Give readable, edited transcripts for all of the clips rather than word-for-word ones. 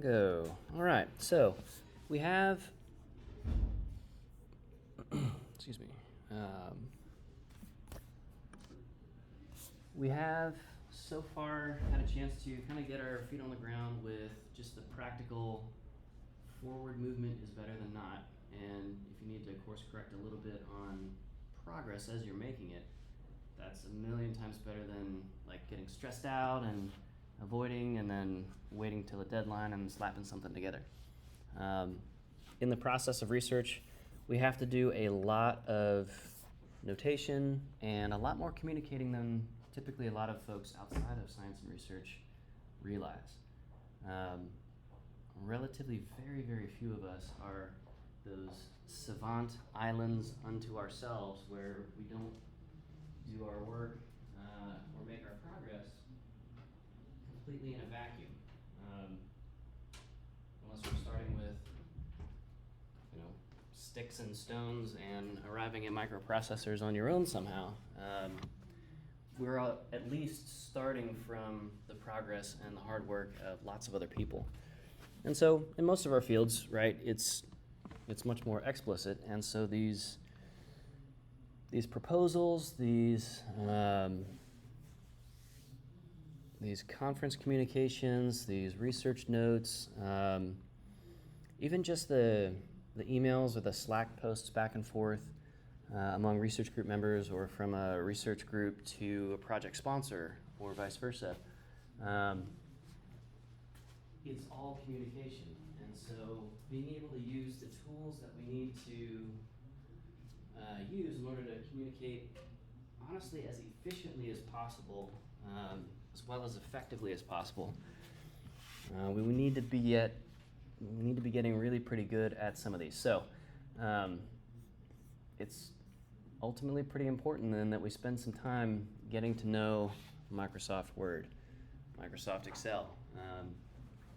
Go. All right, so we have, excuse me, we have so far had a chance to kind of get our feet on the ground with just the practical forward movement is better than not. And if you need to course correct a little bit on progress as you're making it, that's a million times better than like getting stressed out and avoiding and then waiting till a deadline and slapping something together. In the process of research, we have to do a lot of notation and a lot more communicating than typically a lot of folks outside of science and research realize. Relatively very few of us are those savant islands unto ourselves where we don't do our work or make our progress completely in a vacuum. Unless we're starting with, sticks and stones and arriving at microprocessors on your own somehow. We're at least starting from the progress and the hard work of lots of other people. And so in most of our fields, right, it's much more explicit. And so these proposals, these conference communications, these research notes, even just the emails or the Slack posts back and forth among research group members or from a research group to a project sponsor or vice versa. It's all communication. And so being able to use the tools that we need to use in order to communicate honestly as efficiently as possible, as well as effectively as possible. We need to be getting really pretty good at some of these. So it's ultimately pretty important then that we spend some time getting to know Microsoft Word, Microsoft Excel,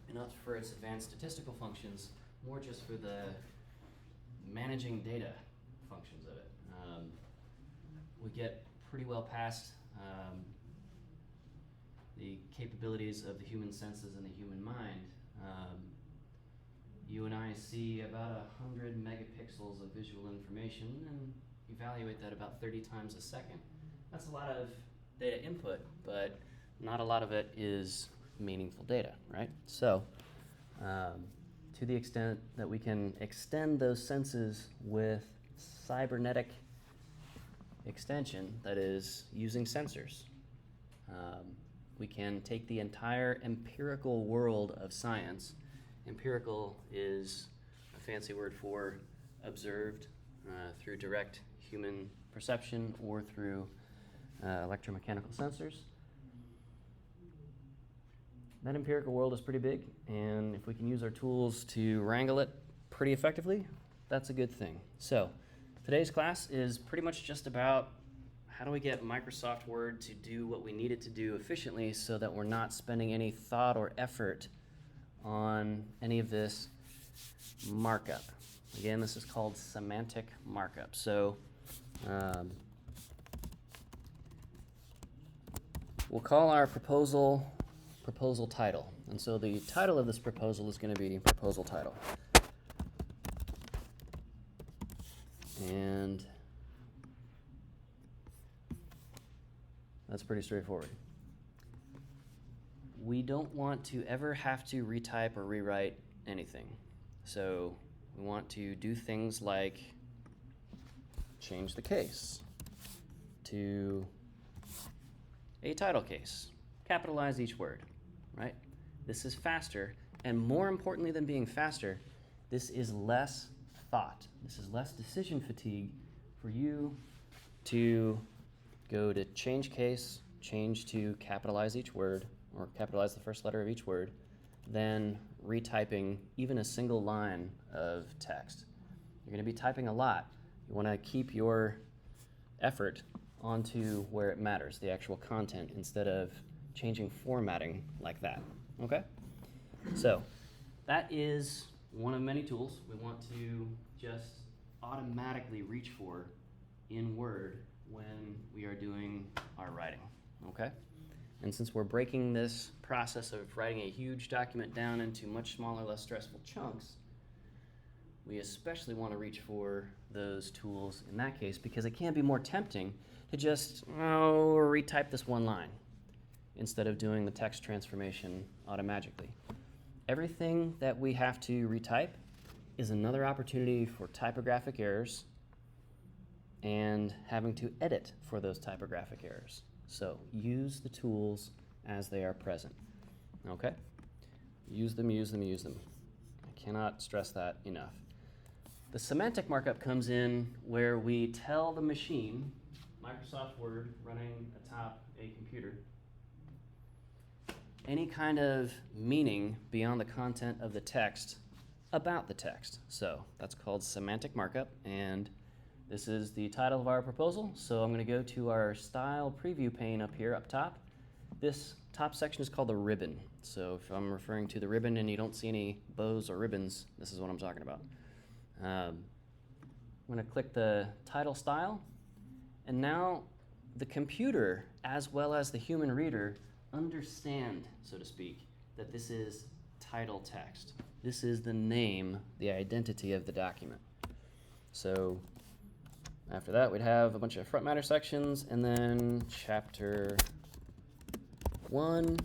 and not for its advanced statistical functions, more just for the managing data functions of it. We get pretty well past the capabilities of the human senses and the human mind. You and I see about 100 megapixels of visual information and evaluate that about 30 times a second. That's a lot of data input, but not a lot of it is meaningful data, right? So to the extent that we can extend those senses with cybernetic extension, that is using sensors, we can take the entire empirical world of science. Empirical is a fancy word for observed through direct human perception or through electromechanical sensors. That empirical world is pretty big, and if we can use our tools to wrangle it pretty effectively, that's a good thing. So today's class is pretty much just about how do we get Microsoft Word to do what we need it to do efficiently so that we're not spending any thought or effort on any of this markup. Again, this is called semantic markup. So we'll call our proposal title. And so the title of this proposal is going to be proposal title. And that's pretty straightforward. We don't want to ever have to retype or rewrite anything. So we want to do things like change the case to a title case, capitalize each word, right? This is faster, and more importantly than being faster, this is less thought. This is less decision fatigue for you to go to change case, change to capitalize each word, or capitalize the first letter of each word, than retyping even a single line of text. You're going to be typing a lot. You want to keep your effort onto where it matters, the actual content, instead of changing formatting like that. Okay? So that is one of many tools we want to just automatically reach for in Word when we are doing our writing. Okay? And since we're breaking this process of writing a huge document down into much smaller, less stressful chunks, we especially want to reach for those tools in that case, because it can be more tempting to just retype this one line instead of doing the text transformation automatically. Everything that we have to retype is another opportunity for typographic errors and having to edit for those typographic errors. So use the tools as they are present. Okay? Use them, use them, use them. I cannot stress that enough. The semantic markup comes in where we tell the machine, Microsoft Word running atop a computer, any kind of meaning beyond the content of the text about the text. So that's called semantic markup, and this is the title of our proposal. So I'm going to go to our style preview pane up here up top. This top section is called the ribbon. So if I'm referring to the ribbon and you don't see any bows or ribbons, this is what I'm talking about. I'm going to click the title style, and now the computer as well as the human reader understand, so to speak, that this is title text. This is the name, the identity of the document. So after that, we'd have a bunch of front matter sections, and then chapter 1,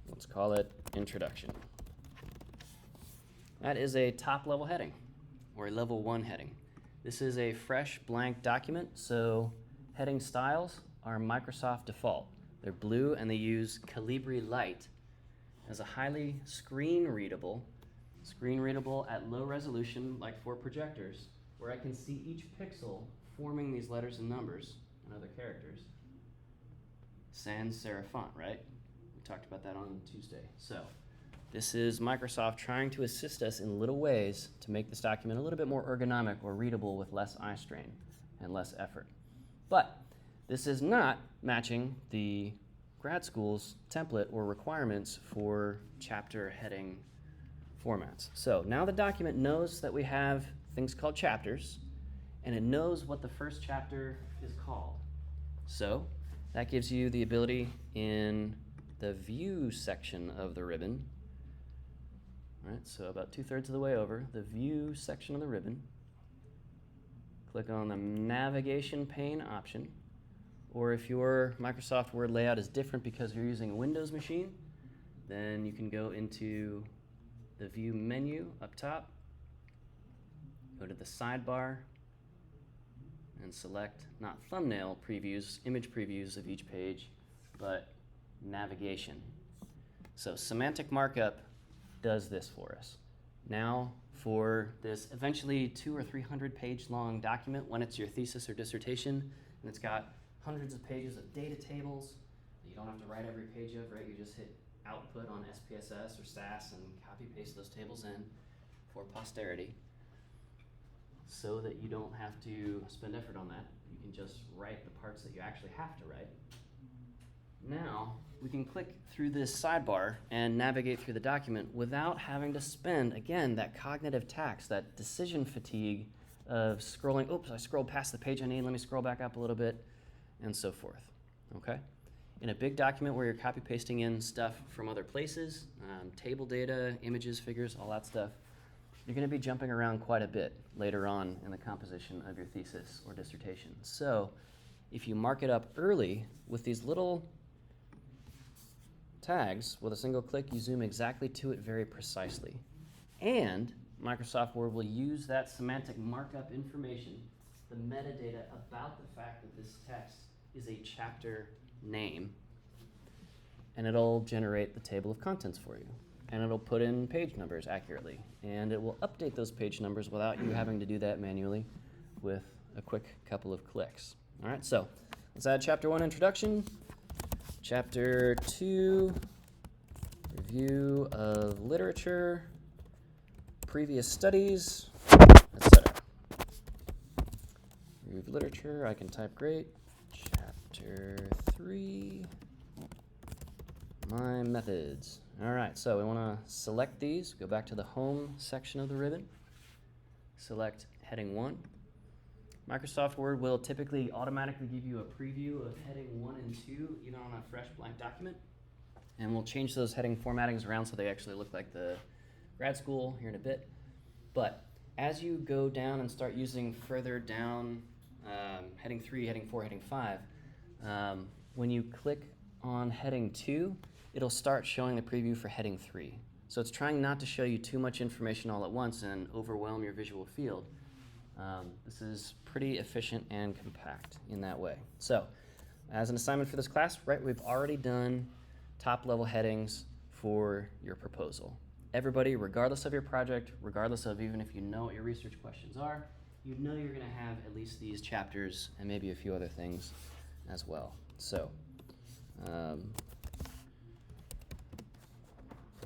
let's call it Introduction. That is a top level heading, or a level 1 heading. This is a fresh blank document, so heading styles are Microsoft default. They're blue and they use Calibri Light as a highly screen readable at low resolution, like for projectors, where I can see each pixel forming these letters and numbers and other characters. Sans serif font, right? We talked about that on Tuesday. So this is Microsoft trying to assist us in little ways to make this document a little bit more ergonomic or readable with less eye strain and less effort. But this is not matching the grad school's template or requirements for chapter heading formats. So now the document knows that we have things called chapters, and it knows what the first chapter is called. So that gives you the ability in the view section of the ribbon. All right, so about 2/3 of the way over, the view section of the ribbon. Click on the navigation pane option, or if your Microsoft Word layout is different because you're using a Windows machine, then you can go into the view menu up top, go to the sidebar, and select not thumbnail previews, image previews of each page, but navigation. So semantic markup does this for us. Now for this eventually 200 or 300 page long document, when it's your thesis or dissertation, and it's got hundreds of pages of data tables that you don't have to write every page of, right? You just hit output on SPSS or SAS and copy paste those tables in for posterity, so that you don't have to spend effort on that. You can just write the parts that you actually have to write. Now we can click through this sidebar and navigate through the document without having to spend, again, that cognitive tax, that decision fatigue of scrolling, oops, I scrolled past the page I need, let me scroll back up a little bit, and so forth, okay? In a big document where you're copy pasting in stuff from other places, table data, images, figures, all that stuff, you're going to be jumping around quite a bit later on in the composition of your thesis or dissertation. So if you mark it up early with these little tags, with a single click, you zoom exactly to it very precisely. And Microsoft Word will use that semantic markup information, the metadata about the fact that this text is a chapter name, and it'll generate the table of contents for you. And it'll put in page numbers accurately. And it will update those page numbers without you having to do that manually with a quick couple of clicks. All right, so let's add chapter 1, introduction. Chapter 2, review of literature, previous studies, etc. Review of literature, I can type great. Chapter 3, my methods. All right, so we want to select these, go back to the home section of the ribbon, select heading 1. Microsoft Word will typically automatically give you a preview of heading 1 and 2, even on a fresh blank document. And we'll change those heading formattings around so they actually look like the grad school here in a bit. But as you go down and start using further down, heading 3, heading 4, heading 5, when you click on heading 2, it'll start showing the preview for heading 3. So it's trying not to show you too much information all at once and overwhelm your visual field. This is pretty efficient and compact in that way. So as an assignment for this class, right, we've already done top level headings for your proposal. Everybody, regardless of your project, regardless of even if you know what your research questions are, you know you're going to have at least these chapters and maybe a few other things as well. So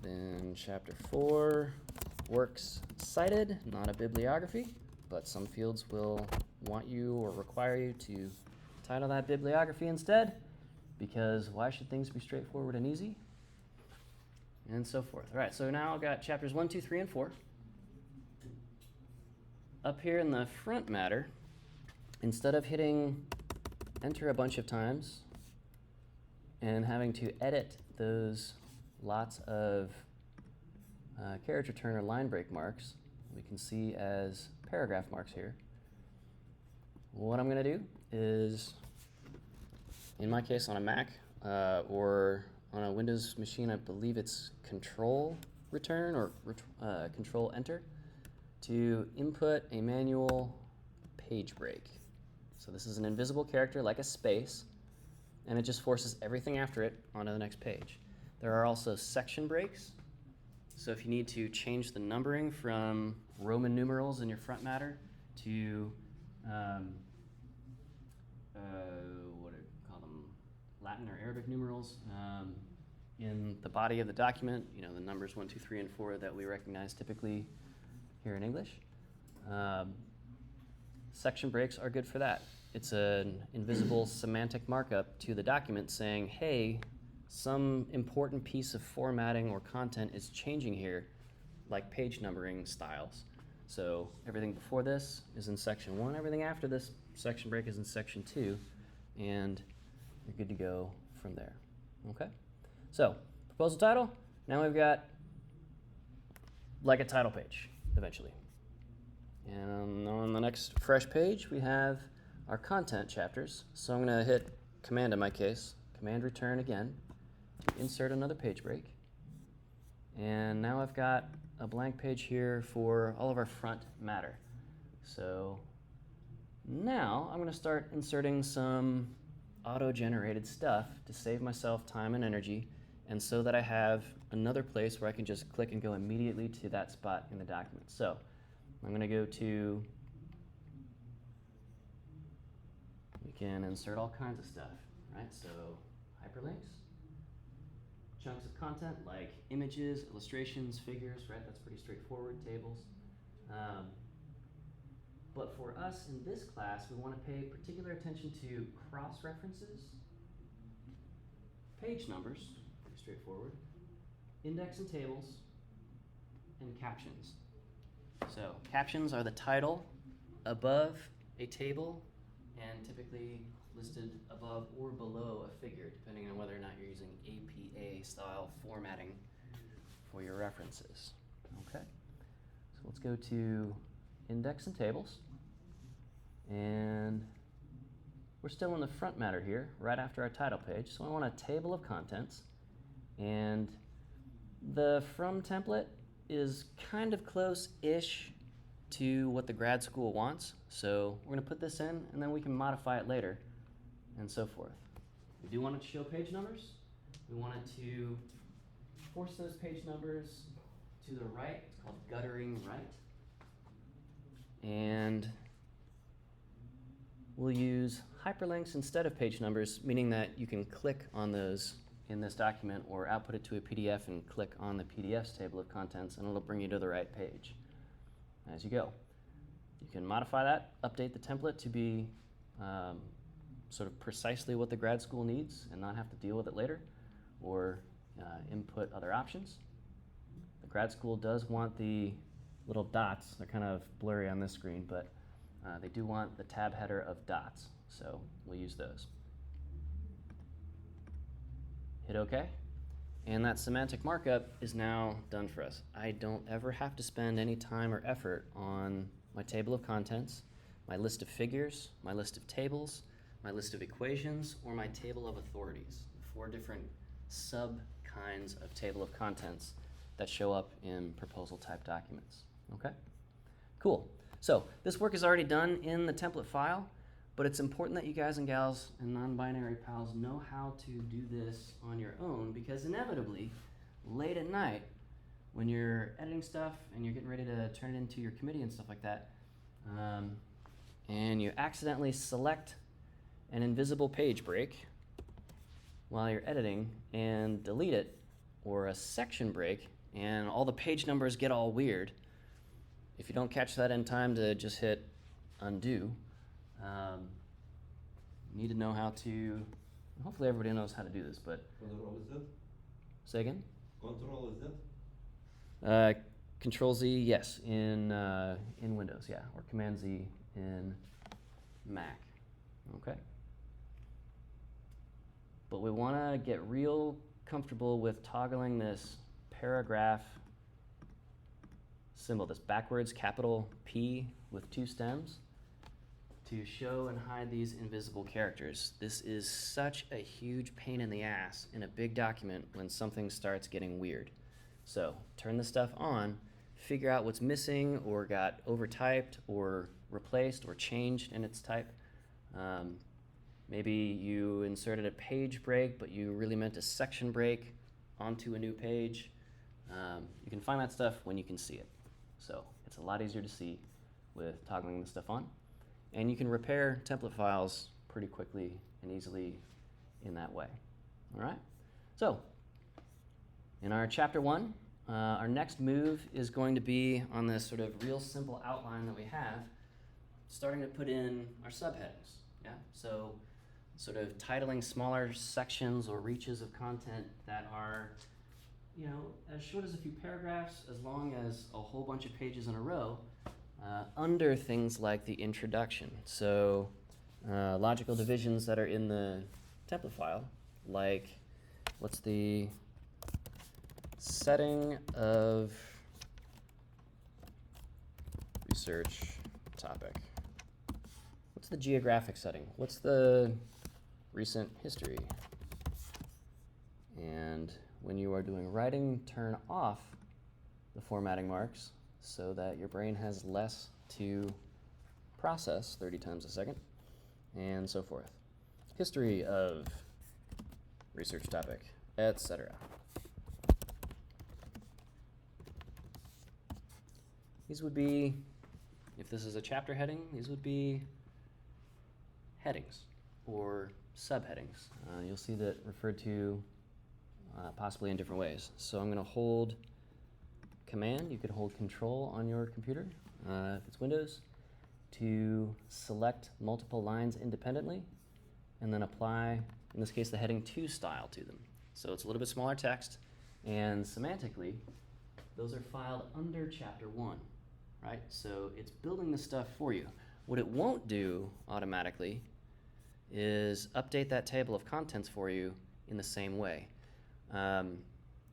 then chapter 4, works cited, not a bibliography, but some fields will want you or require you to title that bibliography instead, because why should things be straightforward and easy? And so forth. All right, so now I've got chapters 1, 2, 3, and 4. Up here in the front matter, instead of hitting enter a bunch of times and having to edit those lots of carriage return or line break marks, we can see as paragraph marks here. What I'm going to do is, in my case on a Mac or on a Windows machine, I believe it's Control Return or Control Enter, to input a manual page break. So this is an invisible character like a space, and it just forces everything after it onto the next page. There are also section breaks. So if you need to change the numbering from Roman numerals in your front matter to what do you call them, Latin or Arabic numerals in the body of the document, you know, the numbers 1, 2, 3, and 4 that we recognize typically here in English. Section breaks are good for that. It's an invisible semantic markup to the document saying, hey, some important piece of formatting or content is changing here, like page numbering styles. So everything before this is in section 1, everything after this section break is in section 2, and you're good to go from there. Okay? So, proposal title, now we've got like a title page, eventually. And on the next fresh page, we have our content chapters. So I'm going to hit Command in my case, Command Return again, to insert another page break. And now I've got a blank page here for all of our front matter. So now I'm going to start inserting some auto-generated stuff to save myself time and energy, and so that I have another place where I can just click and go immediately to that spot in the document. So I'm going to go to, we can insert all kinds of stuff, right? So hyperlinks, chunks of content like images, illustrations, figures, right? That's pretty straightforward, tables. But for us in this class, we want to pay particular attention to cross-references, page numbers, pretty straightforward, index and tables, and captions. So captions are the title above a table and typically listed above or below a figure, depending on whether or not you're using APA style formatting for your references. Okay, so let's go to index and tables, and we're still in the front matter here, right after our title page. So I want a table of contents, and the from template is kind of close-ish to what the grad school wants. So we're going to put this in, and then we can modify it later, and so forth. We do want it to show page numbers. We want it to force those page numbers to the right. It's called guttering right. And we'll use hyperlinks instead of page numbers, meaning that you can click on those in this document or output it to a PDF and click on the PDF's table of contents, and it'll bring you to the right page as you go. You can modify that, update the template to be sort of precisely what the grad school needs and not have to deal with it later, or input other options. The grad school does want the little dots. They're kind of blurry on this screen, but they do want the tab header of dots, so we'll use those. Hit OK, And that semantic markup is now done for us. I don't ever have to spend any time or effort on my table of contents, my list of figures, my list of tables, my list of equations, or my table of authorities. 4 different sub-kinds of table of contents that show up in proposal type documents. Okay? Cool. So this work is already done in the template file, but it's important that you guys and gals and non-binary pals know how to do this on your own, because inevitably, late at night, when you're editing stuff and you're getting ready to turn it into your committee and stuff like that, and you accidentally select an invisible page break while you're editing and delete it, or a section break, and all the page numbers get all weird. If you don't catch that in time to just hit undo, you need to know how to, hopefully everybody knows how to do this, but. Control is that? Say again? Control is that? Control Z, yes, in Windows, yeah, or Command Z in Mac, okay? But we want to get real comfortable with toggling this paragraph symbol, this backwards capital P with 2 stems, to show and hide these invisible characters. This is such a huge pain in the ass in a big document when something starts getting weird. So turn this stuff on, figure out what's missing or got overtyped or replaced or changed in its type. Maybe you inserted a page break, but you really meant a section break onto a new page. You can find that stuff when you can see it. So it's a lot easier to see with toggling this stuff on. And you can repair template files pretty quickly and easily in that way. All right? So in our chapter 1, our next move is going to be on this sort of real simple outline that we have, starting to put in our subheadings. Yeah? So sort of titling smaller sections or reaches of content that are, you know, as short as a few paragraphs, as long as a whole bunch of pages in a row, under things like the introduction. So logical divisions that are in the template file, like what's the setting of research topic? What's the geographic setting? What's the recent history? And when you are doing writing, turn off the formatting marks so that your brain has less to process 30 times a second, and so forth. History of research topic, etc. These would be, if this is a chapter heading, these would be headings or subheadings. You'll see that referred to possibly in different ways. So I'm going to hold Command. You could hold Control on your computer, if it's Windows, to select multiple lines independently, and then apply, in this case, the heading 2 style to them. So it's a little bit smaller text, and semantically, those are filed under chapter 1, right? So it's building this stuff for you. What it won't do automatically is update that table of contents for you in the same way.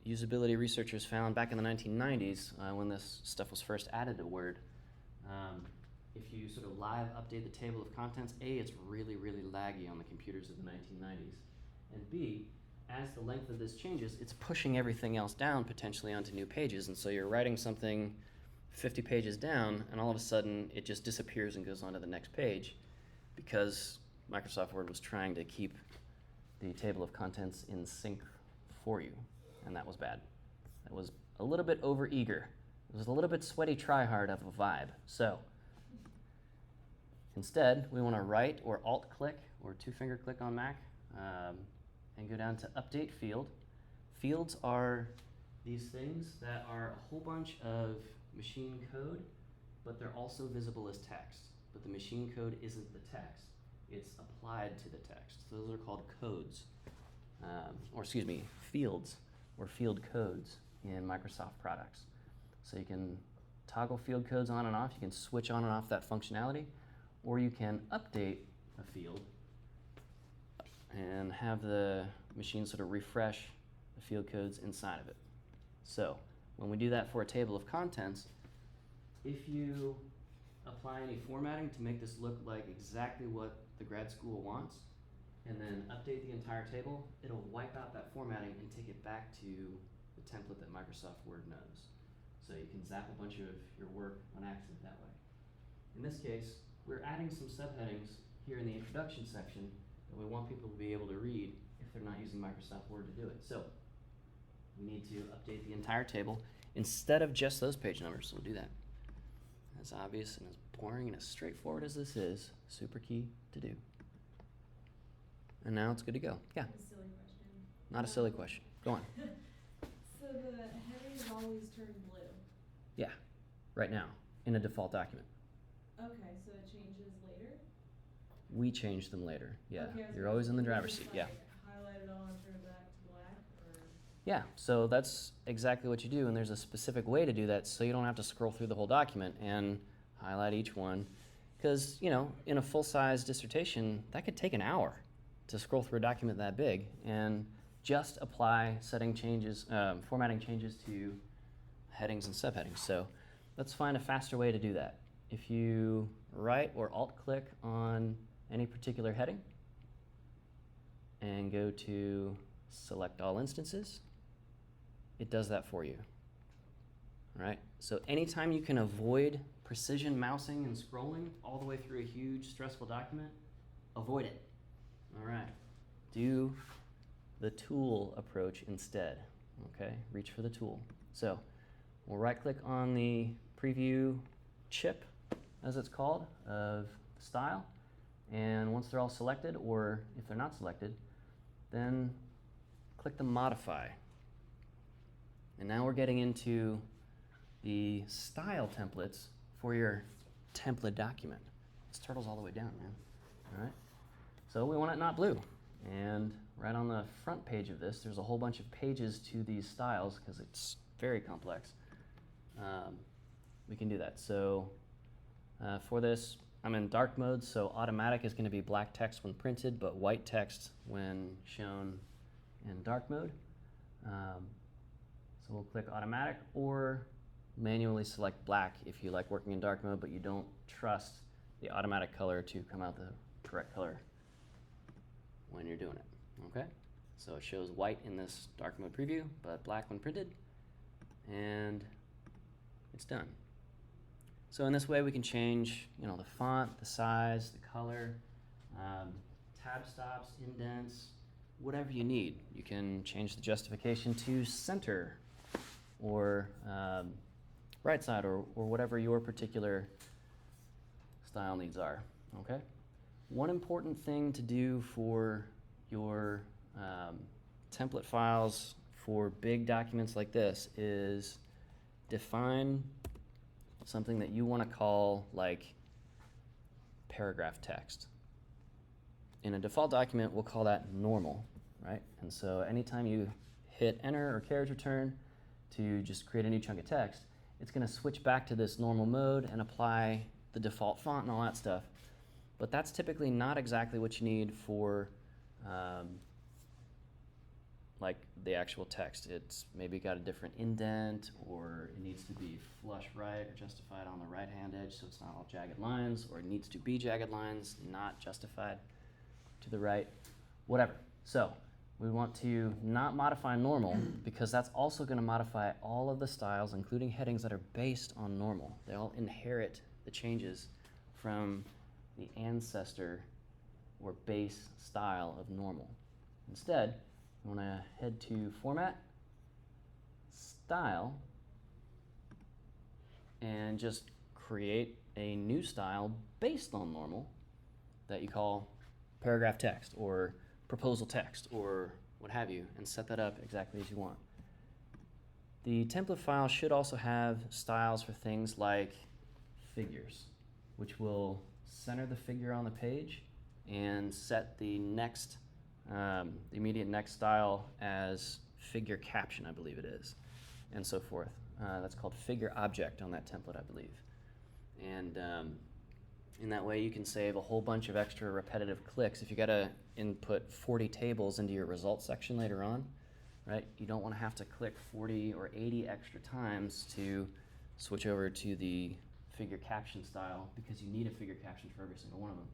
Usability researchers found back in the 1990s, when this stuff was first added to Word, if you sort of live update the table of contents, A, it's really, really laggy on the computers of the 1990s, and B, as the length of this changes, it's pushing everything else down potentially onto new pages, and so you're writing something 50 pages down, and all of a sudden it just disappears and goes on to the next page because Microsoft Word was trying to keep the table of contents in sync for you, and that was bad. That was a little bit over-eager. It was a little bit sweaty try-hard of a vibe. So instead, we want to right or alt-click or 2-finger click on Mac and go down to Update Field. Fields are these things that are a whole bunch of machine code, but they're also visible as text. But the machine code isn't the text. It's applied to the text. So those are called codes, fields or field codes in Microsoft products. So you can toggle field codes on and off. You can switch on and off that functionality, or you can update a field and have the machine sort of refresh the field codes inside of it. So when we do that for a table of contents, if you apply any formatting to make this look like exactly what the grad school wants, and then update the entire table, it'll wipe out that formatting and take it back to the template that Microsoft Word knows. So you can zap a bunch of your work on accident that way. In this case, we're adding some subheadings here in the introduction section that we want people to be able to read if they're not using Microsoft Word to do it. So we need to update the entire table instead of just those page numbers. So we'll do that. As obvious and as boring and as straightforward as this is, super key to do. And now it's good to go. Yeah. A silly question. Not a silly question. Go on. So the headings always turn blue. Yeah. Right now, in a default document. Okay, so it changes later? We change them later. Yeah. Okay, I was You're always in the gonna driver's just, seat. Yeah. like, highlight it all and turn it back to black, or? Yeah. So that's exactly what you do, and there's a specific way to do that so you don't have to scroll through the whole document and highlight each one. Because, you know, in a full-size dissertation, that could take an hour to scroll through a document that big and just apply setting changes, formatting changes to headings and subheadings. So let's find a faster way to do that. If you right or alt-click on any particular heading and go to select all instances, it does that for you. All right? So anytime you can avoid precision mousing and scrolling all the way through a huge stressful document, avoid it. All right. Do the tool approach instead. Okay? Reach for the tool. So we'll right-click on the preview chip, as it's called, of the style. And once they're all selected, or if they're not selected, then click the modify. And now we're getting into the style templates for your template document. This turtle's all the way down, man. All right. So we want it not blue. And right on the front page of this, there's a whole bunch of pages to these styles because it's very complex. We can do that. So for this, I'm in dark mode, so automatic is going to be black text when printed, but white text when shown in dark mode. So we'll click automatic or manually select black if you like working in dark mode, but you don't trust the automatic color to come out the correct color when you're doing it. Okay? So it shows white in this dark mode preview, but black when printed, and it's done. So in this way we can change, you know, the font, the size, the color, tab stops, indents, whatever you need. You can change the justification to center or right side or whatever your particular style needs are. Okay? One important thing to do for your template files for big documents like this is define something that you want to call like paragraph text. In a default document, we'll call that normal, right? And so anytime you hit enter or carriage return to just create a new chunk of text, it's going to switch back to this normal mode and apply the default font and all that stuff. But that's typically not exactly what you need for like the actual text. It's maybe got a different indent, or it needs to be flush right or justified on the right hand edge so it's not all jagged lines, or it needs to be jagged lines, not justified to the right, whatever. So we want to not modify normal because that's also going to modify all of the styles, including headings that are based on normal. They all inherit the changes from the ancestor or base style of normal. Instead, we want to head to Format, Style, and just create a new style based on normal that you call paragraph text or proposal text or what have you, and set that up exactly as you want. The template file should also have styles for things like figures, which will center the figure on the page and set the next, the immediate next style as figure caption, I believe it is, and so forth. That's called figure object on that template, I believe. And in that way, you can save a whole bunch of extra repetitive clicks. If you got to input 40 tables into your results section later on, right? You don't want to have to click 40 or 80 extra times to switch over to the figure caption style because you need a figure caption for every single one of them.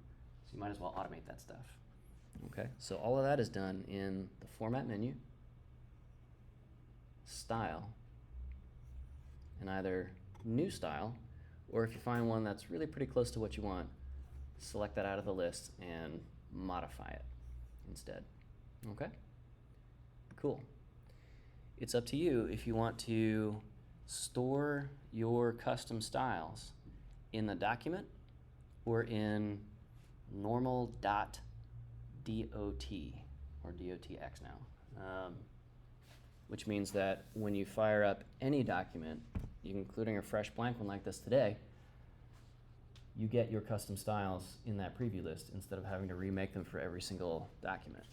So you might as well automate that stuff. Okay, so all of that is done in the Format menu, Style, and either New Style, or if you find one that's really pretty close to what you want, select that out of the list and modify it instead. Okay? Cool. It's up to you if you want to store your custom styles in the document or in normal dot .dot or .docx now, which means that when you fire up any document, including a fresh blank one like this today, you get your custom styles in that preview list instead of having to remake them for every single document.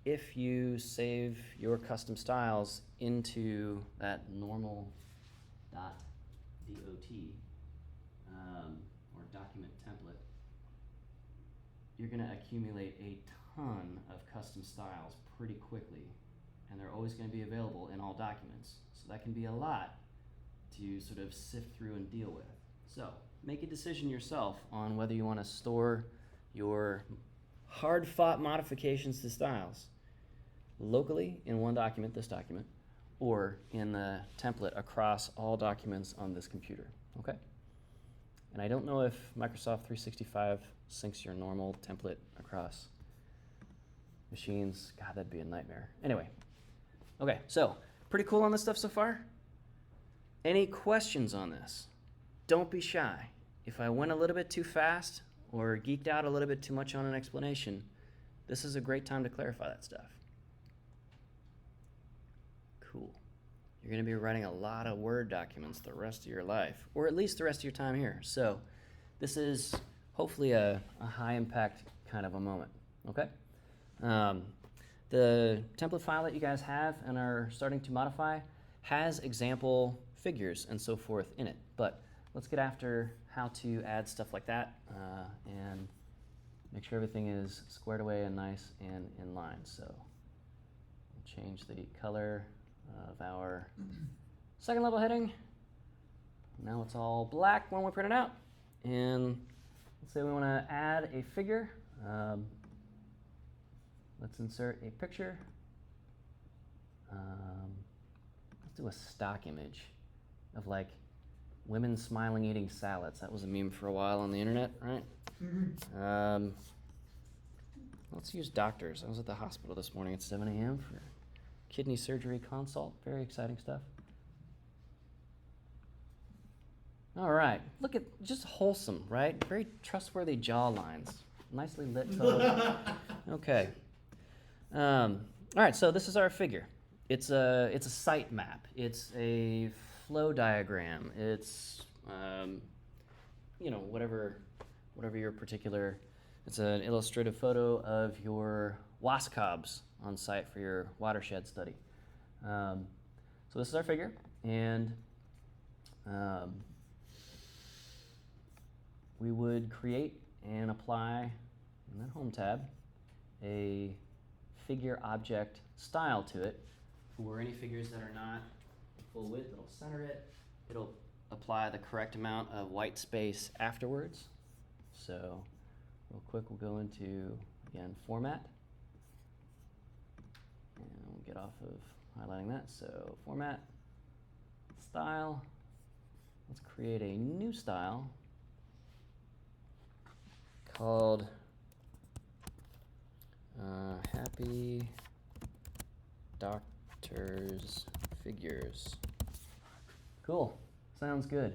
If you save your custom styles into that normal .dot or document template, you're going to accumulate a ton of custom styles pretty quickly, and they're always going to be available in all documents. So that can be a lot to sort of sift through and deal with. So make a decision yourself on whether you want to store your hard-fought modifications to styles locally in one document, this document, or in the template across all documents on this computer, okay? And I don't know if Microsoft 365 syncs your normal template across machines. God, that'd be a nightmare. Anyway, okay, so pretty cool on this stuff so far? Any questions on this? Don't be shy. If I went a little bit too fast or geeked out a little bit too much on an explanation, this is a great time to clarify that stuff. Cool. You're going to be writing a lot of Word documents the rest of your life, or at least the rest of your time here. So this is hopefully a high-impact kind of a moment, okay? The template file that you guys have and are starting to modify has example figures and so forth in it, but let's get after how to add stuff like that and make sure everything is squared away and nice and in line. So we'll change the color of our second level heading. Now it's all black when we print it out. And let's say we want to add a figure. Let's insert a picture. Let's do a stock image of like women smiling eating salads. That was a meme for a while on the internet, right? Mm-hmm. Let's use doctors. I was at the hospital this morning at 7 a.m. for kidney surgery consult. Very exciting stuff. All right, look at, just wholesome, right? Very trustworthy jaw lines. Nicely lit photo. Okay. All right, so this is our figure. It's a site map. It's a flow diagram. It's you know, whatever your particular. It's an illustrative photo of your wascobs on site for your watershed study. So this is our figure, and we would create and apply in that home tab a figure object style to it. For any figures that are not full width, it'll center it. It'll apply the correct amount of white space afterwards. So real quick, we'll go into, again, format. And we'll get off of highlighting that. So format, style. Let's create a new style called Happy Doctors Figures. Cool. Sounds good.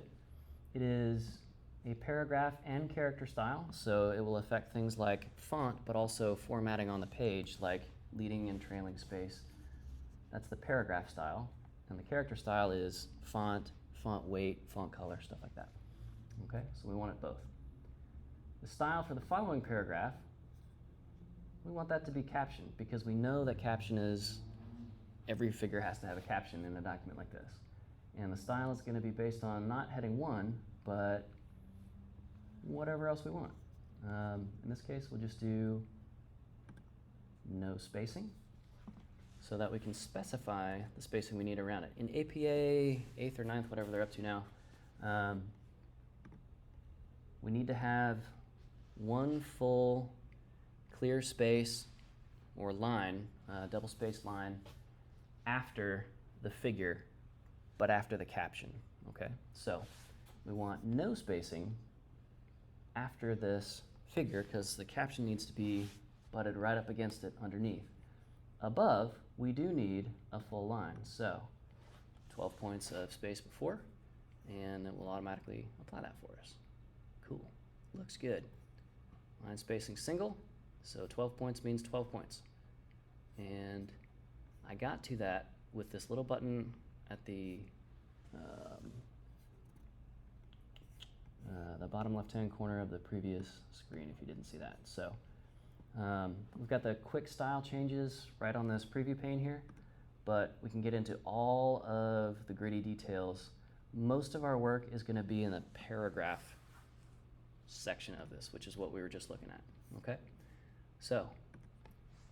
It is a paragraph and character style, so it will affect things like font, but also formatting on the page, like leading and trailing space. That's the paragraph style. And the character style is font, font weight, font color, stuff like that. Okay, so we want it both. The style for the following paragraph, we want that to be caption, because we know that caption is, every figure has to have a caption in a document like this. And the style is going to be based on not heading 1, but whatever else we want. In this case, we'll just do no spacing. so that we can specify the spacing we need around it. In APA 8th or 9th, whatever they're up to now, we need to have one full clear space or line, double spaced line, after the figure, but after the caption, okay? So we want no spacing after this figure because the caption needs to be butted right up against it underneath. Above, we do need a full line, so 12 points of space before, and it will automatically apply that for us. Cool, looks good. Line spacing single, so 12 points means 12 points. And I got to that with this little button at the bottom left-hand corner of the previous screen, if you didn't see that. So we've got the quick style changes right on this preview pane here, but we can get into all of the gritty details. Most of our work is going to be in the paragraph section of this, which is what we were just looking at, okay? So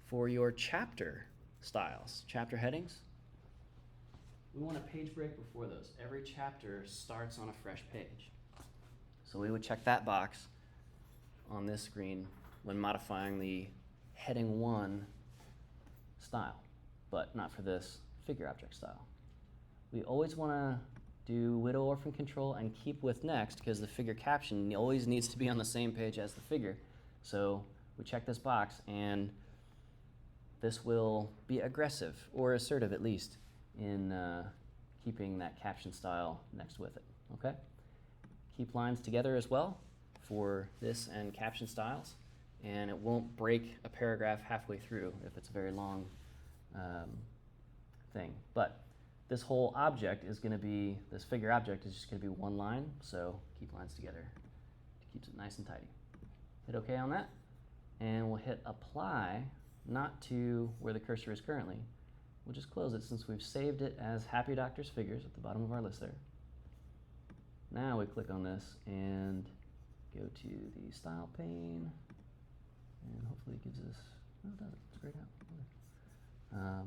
for your chapter styles, chapter headings, we want a page break before those. Every chapter starts on a fresh page. So we would check that box on this screen when modifying the heading 1 style, but not for this figure object style. We always want to do widow orphan control and keep with next because the figure caption always needs to be on the same page as the figure. So we check this box and this will be aggressive or assertive at least in keeping that caption style next with it, okay? Keep lines together as well for this and caption styles, and it won't break a paragraph halfway through if it's a very long thing. But this whole object is going to be, this figure object is just going to be one line, so keep lines together. It keeps it nice and tidy. Hit OK on that, and we'll hit apply, not to where the cursor is currently. We'll just close it since we've saved it as Happy Doctors Figures at the bottom of our list there. Now we click on this and go to the style pane, and hopefully it gives us, oh, it does it, it's grayed out.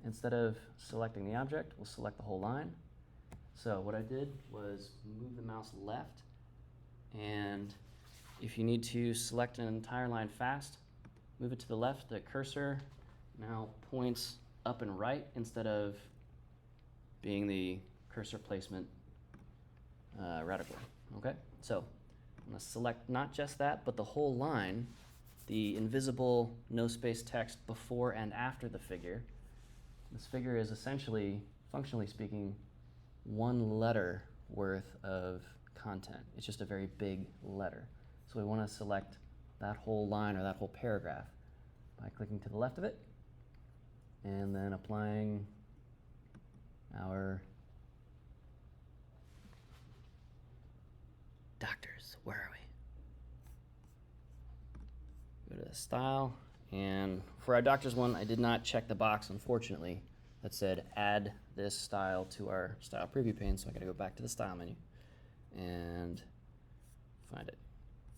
Instead of selecting the object, we'll select the whole line. So what I did was move the mouse left, and if you need to select an entire line fast, move it to the left. The cursor now points up and right instead of being the cursor placement radical, okay? So I'm gonna select not just that, but the whole line, the invisible no space text before and after the figure. This figure is essentially, functionally speaking, one letter worth of content. It's just a very big letter. So we want to select that whole line or that whole paragraph by clicking to the left of it and then applying our doctors. Where are we? Go to the style. And for our doctors one, I did not check the box, unfortunately, that said add this style to our style preview pane, so I gotta go back to the style menu and find it.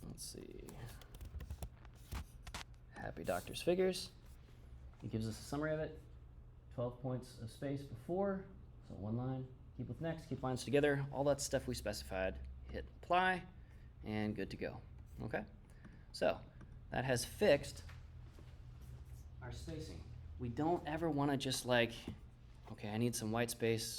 Let's see. Happy Doctors Figures. It gives us a summary of it. 12 points of space before, so one line. Keep with next, keep lines together, all that stuff we specified. Hit apply, and good to go. Okay? So that has fixed our spacing. We don't ever want to just like, okay, I need some white space.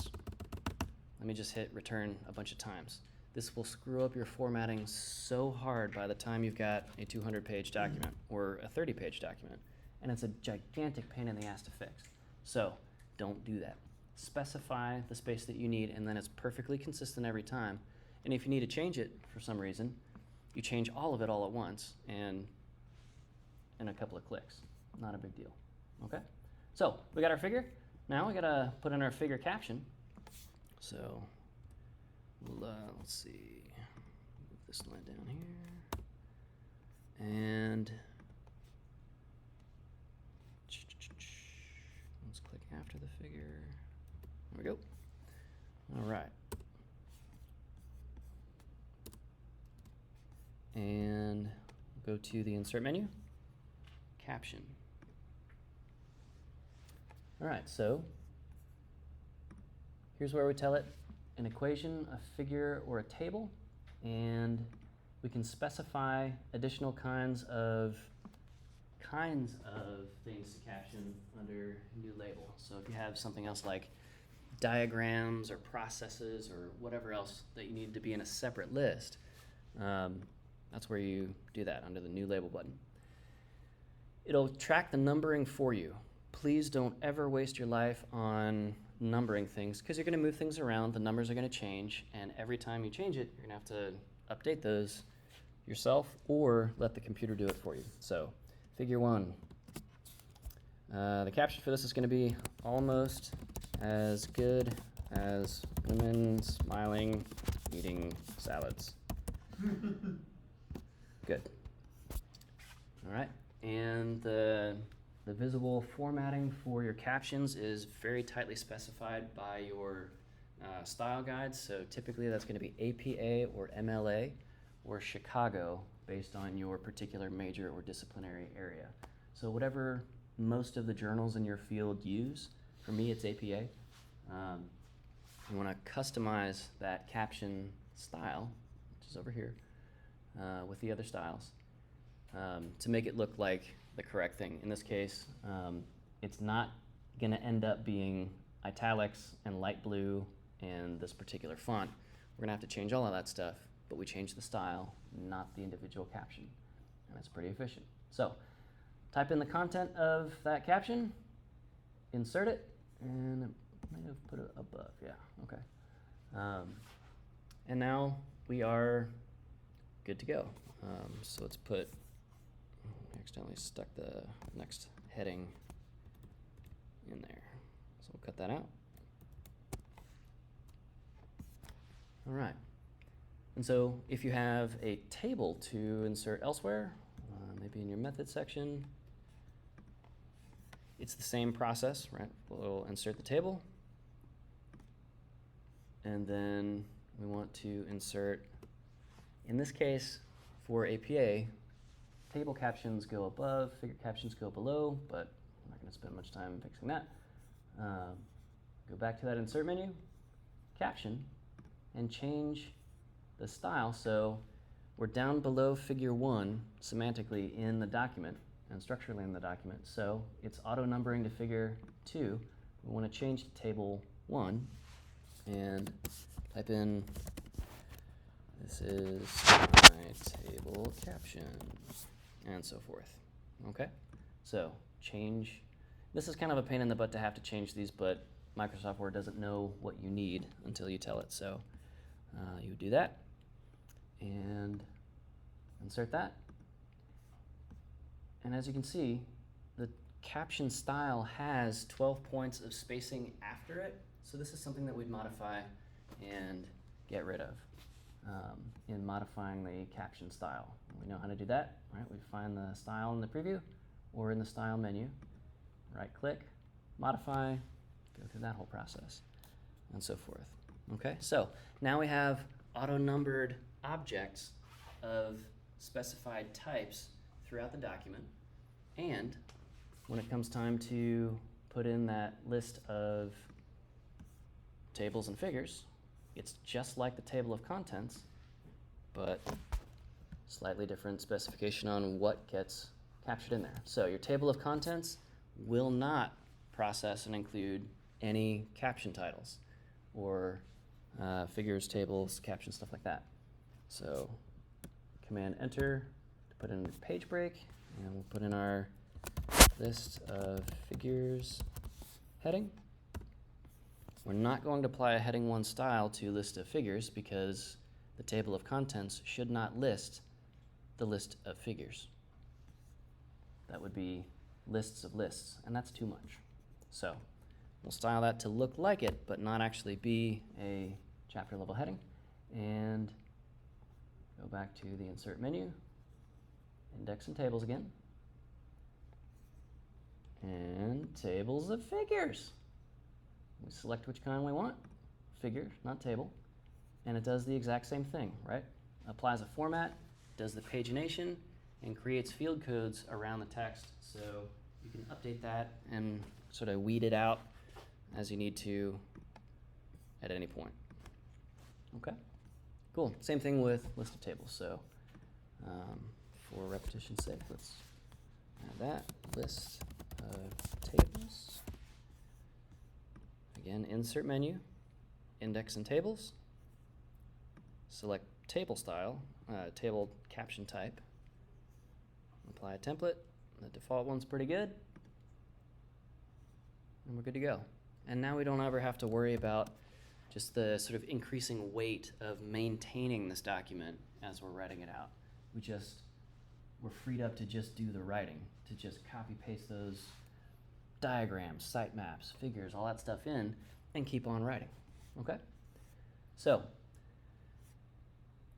Let me just hit return a bunch of times. This will screw up your formatting so hard by the time you've got a 200-page document or a 30-page document. And it's a gigantic pain in the ass to fix. So don't do that. Specify the space that you need, and then it's perfectly consistent every time. And if you need to change it for some reason, you change all of it all at once and in a couple of clicks. Not a big deal, okay? So we got our figure. Now we gotta put in our figure caption. So we'll, let's see, move this line down here. And let's click after the figure. There we go. All right. And go to the insert menu, caption. All right, so here's where we tell it an equation, a figure, or a table, and we can specify additional kinds of things to caption under new label. So if you have something else like diagrams or processes or whatever else that you need to be in a separate list, that's where you do that under the new label button. It'll track the numbering for you. Please don't ever waste your life on numbering things because you're going to move things around, the numbers are going to change, and every time you change it, you're going to have to update those yourself or let the computer do it for you. So, figure 1. The caption for this is going to be almost as good as women smiling eating salads. Good. All right, and the visible formatting for your captions is very tightly specified by your style guides. So typically that's going to be APA or MLA or Chicago based on your particular major or disciplinary area. So whatever most of the journals in your field use, for me it's APA. You want to customize that caption style, which is over here, with the other styles to make it look like the correct thing. In this case, it's not going to end up being italics and light blue and this particular font. We're going to have to change all of that stuff, but we change the style, not the individual caption, and it's pretty efficient. So type in the content of that caption, insert it, and I might have put it above, yeah, okay. And now we are good to go. So let's put, I accidentally stuck the next heading in there. So we'll cut that out. All right. And so if you have a table to insert elsewhere, maybe in your method section, it's the same process, right? We'll insert the table, and then we want to insert, in this case, for APA, table captions go above, figure captions go below, but I'm not going to spend much time fixing that. Go back to that insert menu, caption, and change the style. So we're down below figure 1 semantically in the document and structurally in the document. So it's auto numbering to figure 2. We want to change to table 1 and type in, this is my table caption, and so forth. Okay, so change. This is kind of a pain in the butt to have to change these, but Microsoft Word doesn't know what you need until you tell it. So you would do that and insert that. And as you can see, the caption style has 12 points of spacing after it. So this is something that we'd modify and get rid of in modifying the caption style. We know how to do that, right? We find the style in the preview or in the style menu, right click, modify, go through that whole process, and so forth. Okay, so now we have auto-numbered objects of specified types throughout the document, and when it comes time to put in that list of tables and figures, it's just like the table of contents, but slightly different specification on what gets captured in there. So your table of contents will not process and include any caption titles or figures, tables, captions, stuff like that. So Command Enter to put in a page break, and we'll put in our list of figures heading. We're not going to apply a heading 1 style to list of figures because the table of contents should not list the list of figures. That would be lists of lists, and that's too much. So we'll style that to look like it, but not actually be a chapter level heading. And go back to the insert menu, index and tables again, and tables of figures. We select which kind we want, figure, not table, and it does the exact same thing, right? Applies a format, does the pagination, and creates field codes around the text, so you can update that and sort of weed it out as you need to at any point. Okay, cool. Same thing with list of tables. So for repetition's sake, let's add that list of tables. Again, insert menu, index and tables. Select table style, table caption type. Apply a template. The default one's pretty good. And we're good to go. And now we don't ever have to worry about just the sort of increasing weight of maintaining this document as we're writing it out. We're freed up to just do the writing, to just copy paste those diagrams, sitemaps, figures, all that stuff in, and keep on writing. Okay? So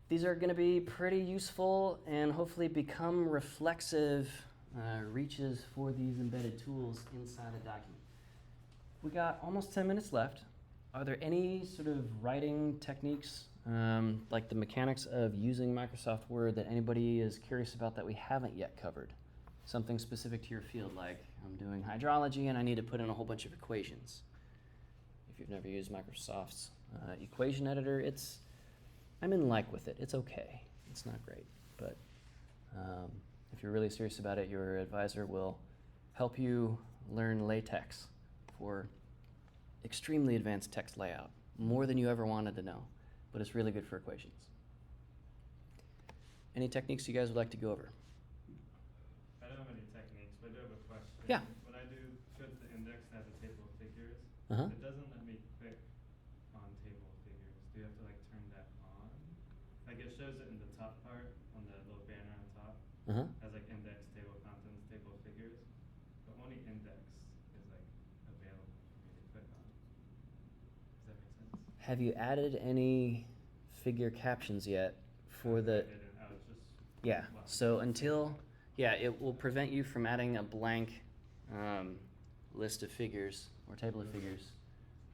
these are going to be pretty useful and hopefully become reflexive reaches for these embedded tools inside a document. We got almost 10 minutes left. Are there any sort of writing techniques, like the mechanics of using Microsoft Word, that anybody is curious about that we haven't yet covered? Something specific to your field, like I'm doing hydrology and I need to put in a whole bunch of equations. If you've never used Microsoft's equation editor, I'm in like with it. It's okay. It's not great, but if you're really serious about it, your advisor will help you learn LaTeX for extremely advanced text layout, more than you ever wanted to know, but it's really good for equations. Any techniques you guys would like to go over? I don't have any techniques, but I do have a question. Yeah. When I do go to the index and have the table of figures, Uh-huh. it doesn't let me click on table of figures. Do you have to like turn that on? Like it shows it in the top part on the little banner on top Uh-huh. as like index, table of contents, table of figures, but only index is like available for me to click on. Does that make sense? Have you added any figure captions yet for the? I didn't. I was just Yeah. So it will prevent you from adding a blank list of figures or table of figures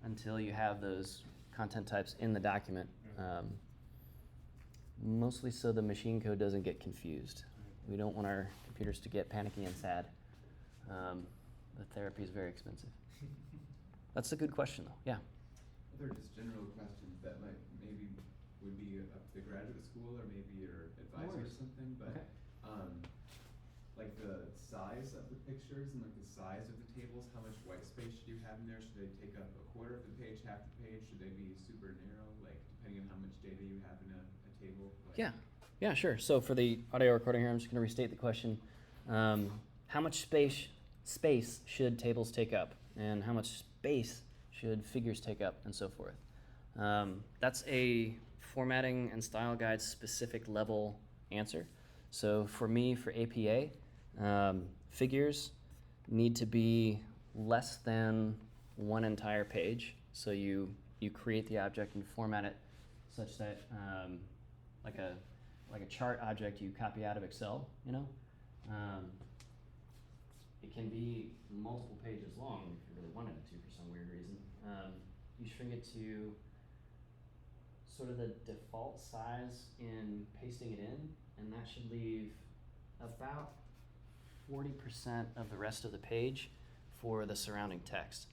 until you have those content types in the document. Mostly so the machine code doesn't get confused. We don't want our computers to get panicky and sad. The therapy is very expensive. That's a good question, though. Yeah. They're just general questions that might maybe would be up to the graduate school or maybe your advisor or something, but Okay. like the size of the pictures and like the size of the tables, how much white space should you have in there? Should they take up a quarter of the page, half the page? Should they be super narrow, like depending on how much data you have in a table? Like, Yeah, sure. So for the audio recording here, I'm just going to restate the question. How much space should tables take up? And how much space should figures take up, and so forth? That's a formatting and style guide specific level answer. So for me, for APA, figures need to be less than one entire page. So you create the object and format it such that like a chart object you copy out of Excel, you know? It can be multiple pages long if you really wanted it to for some weird reason. You shrink it to sort of the default size in pasting it in, and that should leave about 40% of the rest of the page for the surrounding text.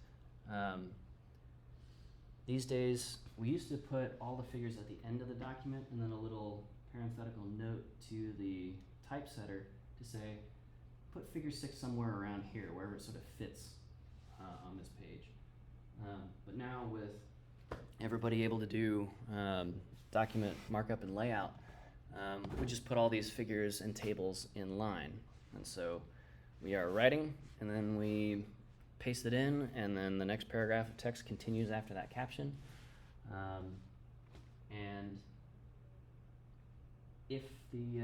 These days, we used to put all the figures at the end of the document and then a little parenthetical note to the typesetter to say, put figure 6 somewhere around here, wherever it sort of fits on this page. But now with everybody able to do document markup and layout, we just put all these figures and tables in line. And so we are writing, and then we paste it in, and then the next paragraph of text continues after that caption. And if the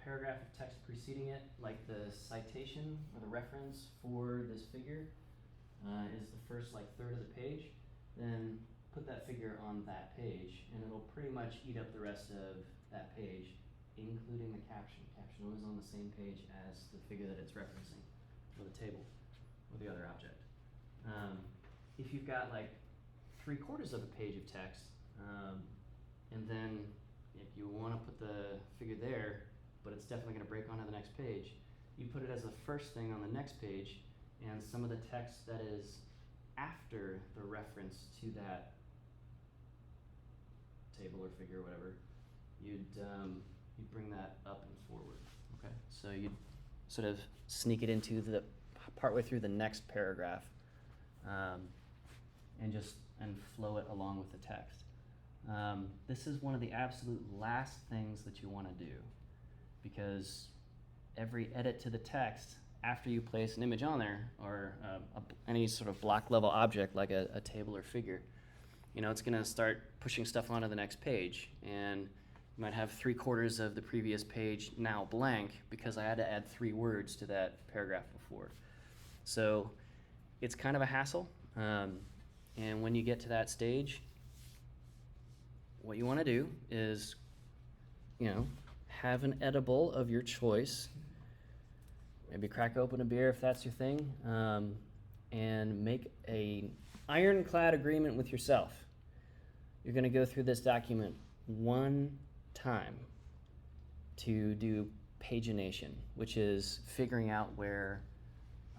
paragraph of text preceding it, like the citation or the reference for this figure, is the first third of the page, then put that figure on that page, and it'll pretty much eat up the rest of that page, including the caption. Caption always on the same page as the figure that it's referencing, or the table, or the other object. If you've got like 3/4 of a page of text, and then if you want to put the figure there, but it's definitely going to break onto the next page, you put it as the first thing on the next page, and some of the text that is after the reference to that table or figure or whatever, you'd bring that up and forward. Okay, so you'd sort of sneak it into the partway through the next paragraph, and flow it along with the text. This is one of the absolute last things that you want to do, because every edit to the text after you place an image on there, or any sort of block level object like a table or figure, it's going to start pushing stuff onto the next page, and you might have 3/4 of the previous page now blank because I had to add 3 words to that paragraph before. So it's kind of a hassle, and when you get to that stage, what you want to do is, have an edible of your choice. Maybe crack open a beer if that's your thing, and make an ironclad agreement with yourself. You're going to go through this document one time to do pagination, which is figuring out where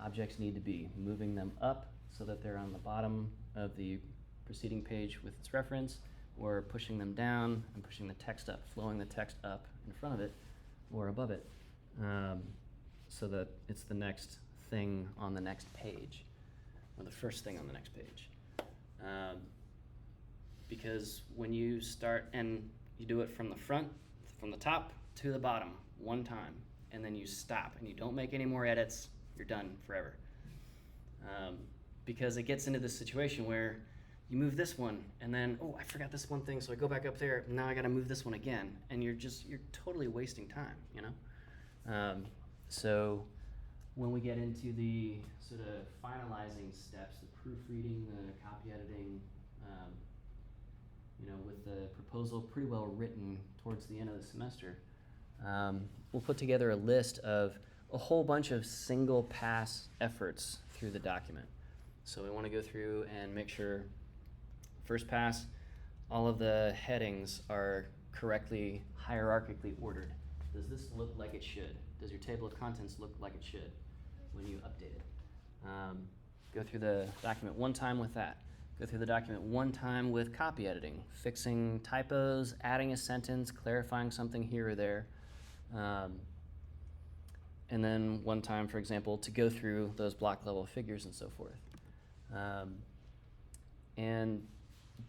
objects need to be, moving them up so that they're on the bottom of the preceding page with its reference, or pushing them down and pushing the text up, flowing the text up in front of it or above it, so that it's the next thing on the next page, or the first thing on the next page. Because when you start, and you do it from the top to the bottom one time, and then you stop and you don't make any more edits, you're done forever. Because it gets into this situation where you move this one, and then, oh, I forgot this one thing, so I go back up there, now I gotta move this one again, and you're totally wasting time, So when we get into the sort of finalizing steps, the proofreading, the copy editing, with the proposal pretty well written towards the end of the semester, we'll put together a list of a whole bunch of single pass efforts through the document. So we want to go through and make sure, first pass, all of the headings are correctly hierarchically ordered. Does this look like it should? Does your table of contents look like it should when you update it? Go through the document one time with that. Go through the document one time with copy editing, fixing typos, adding a sentence, clarifying something here or there. And then one time, for example, to go through those block level figures and so forth. And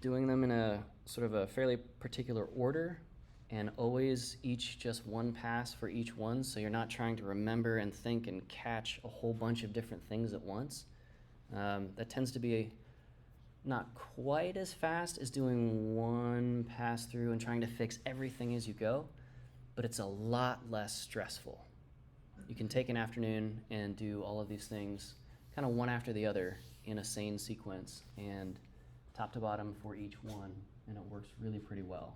doing them in a sort of a fairly particular order, and always each just one pass for each one, so you're not trying to remember and think and catch a whole bunch of different things at once. That tends to be not quite as fast as doing one pass through and trying to fix everything as you go, but it's a lot less stressful. You can take an afternoon and do all of these things kind of one after the other in a sane sequence, and top to bottom for each one, and it works really pretty well.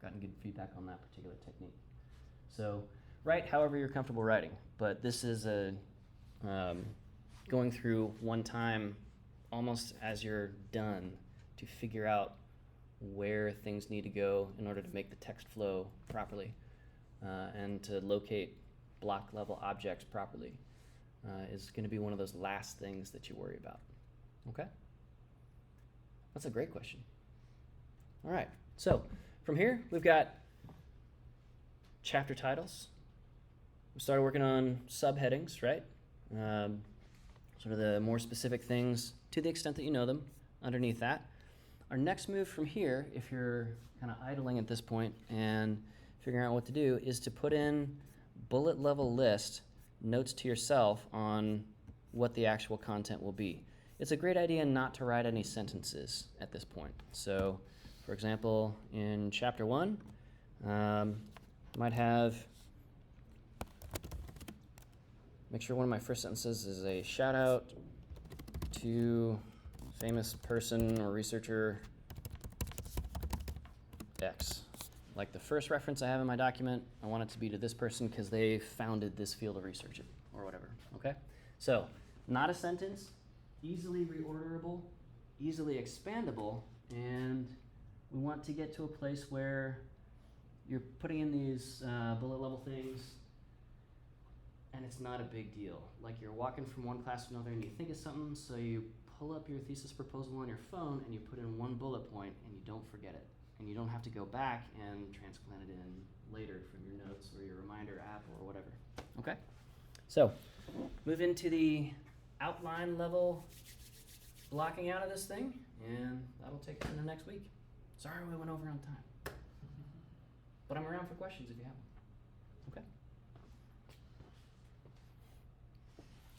Gotten good feedback on that particular technique. So write however you're comfortable writing, but this is going through one time almost as you're done to figure out where things need to go in order to make the text flow properly, and to locate block level objects properly, is going to be one of those last things that you worry about. Okay? That's a great question. All right, so from here we've got chapter titles. We started working on subheadings, right? Sort of the more specific things, to the extent that you know them, underneath that. Our next move from here, if you're kind of idling at this point and figuring out what to do, is to put in bullet level list notes to yourself on what the actual content will be. It's a great idea not to write any sentences at this point. So, for example, in chapter 1, might have, make sure one of my first sentences is a shout out to famous person or researcher X. Like the first reference I have in my document, I want it to be to this person because they founded this field of research or whatever, okay? So, not a sentence, easily reorderable, easily expandable, and we want to get to a place where you're putting in these bullet level things and it's not a big deal. Like you're walking from one class to another and you think of something, so you pull up your thesis proposal on your phone and you put in one bullet point and you don't forget it. And you don't have to go back and transplant it in later from your notes or your reminder app or whatever. Okay? So, move into the outline level blocking out of this thing, and that'll take us into next week. Sorry we went over on time. But I'm around for questions if you have them.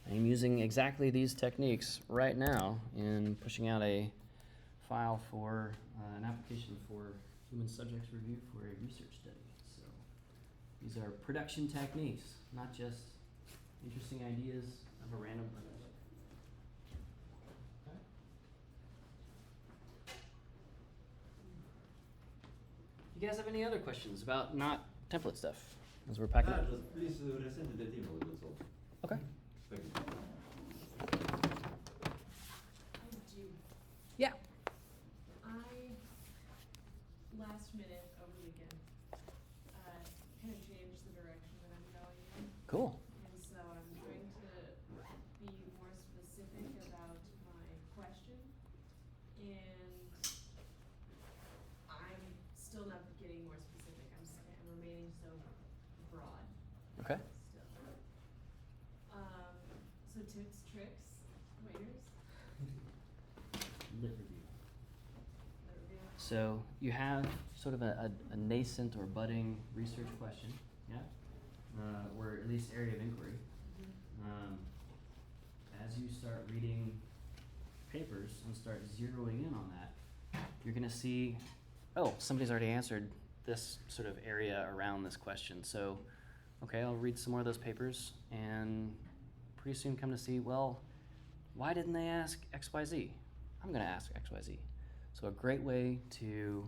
Okay? I'm using exactly these techniques right now in pushing out a file for an application for human subjects review for a research study. So these are production techniques, not just interesting ideas of a random professor. Okay. You guys have any other questions about not template stuff as we're packing up? Just please resend that email, that's all. Okay. Thank you. I do. Yeah. Last minute over the weekend, kind of changed the direction that I'm going in. Cool. And so I'm going to be more specific about my question. And I'm still not getting more specific. I'm remaining so broad Okay. still. So tips, tricks, pointers, Lit review. that review. So you have sort of a nascent or budding research question, yeah, or at least area of inquiry. As you start reading papers and start zeroing in on that, you're going to see, oh, somebody's already answered this sort of area around this question. So, okay, I'll read some more of those papers and pretty soon come to see, well, why didn't they ask XYZ? I'm going to ask XYZ. So a great way to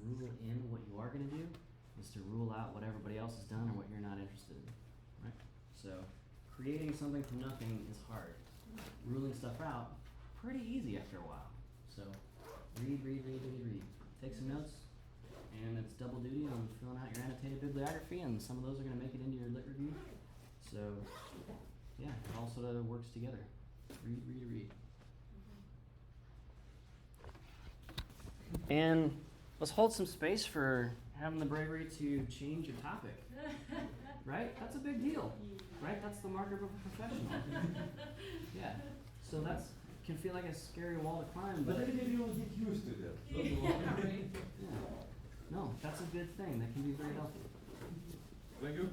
rule in what you are going to do is to rule out what everybody else has done or what you're not interested in, right? So creating something from nothing is hard. Ruling stuff out, pretty easy after a while. So read. Take some notes, and it's double duty on filling out your annotated bibliography, and some of those are going to make it into your lit review. So yeah, it all sort of works together. Read. And let's hold some space for having the bravery to change your topic, right? That's a big deal, right? That's the marker of a professional. Yeah. So that's can feel like a scary wall to climb, But but maybe you will get used to that. Yeah, right. yeah. No, that's a good thing. That can be very healthy. Thank you.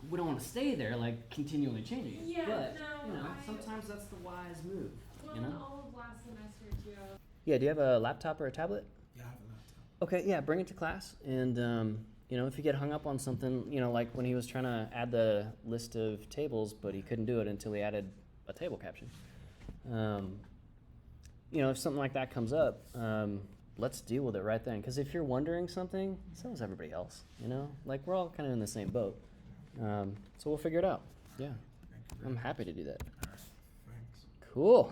We don't want to stay there, like continually changing it. Yeah, but no, you know, I- sometimes that's the wise move. Well, You know? all of last semester too. Yeah. Do you have a laptop or a tablet? Yeah, I have a laptop. Okay, yeah, bring it to class, and you know, if you get hung up on something, you know, like when he was trying to add the list of tables, but he couldn't do it until he added a table caption. You know, if something like that comes up, let's deal with it right then. Because if you're wondering something, so is everybody else. You know, like we're all kind of in the same boat. So we'll figure it out. Yeah, Thank you very I'm much. happy to do that. All right, thanks. Cool.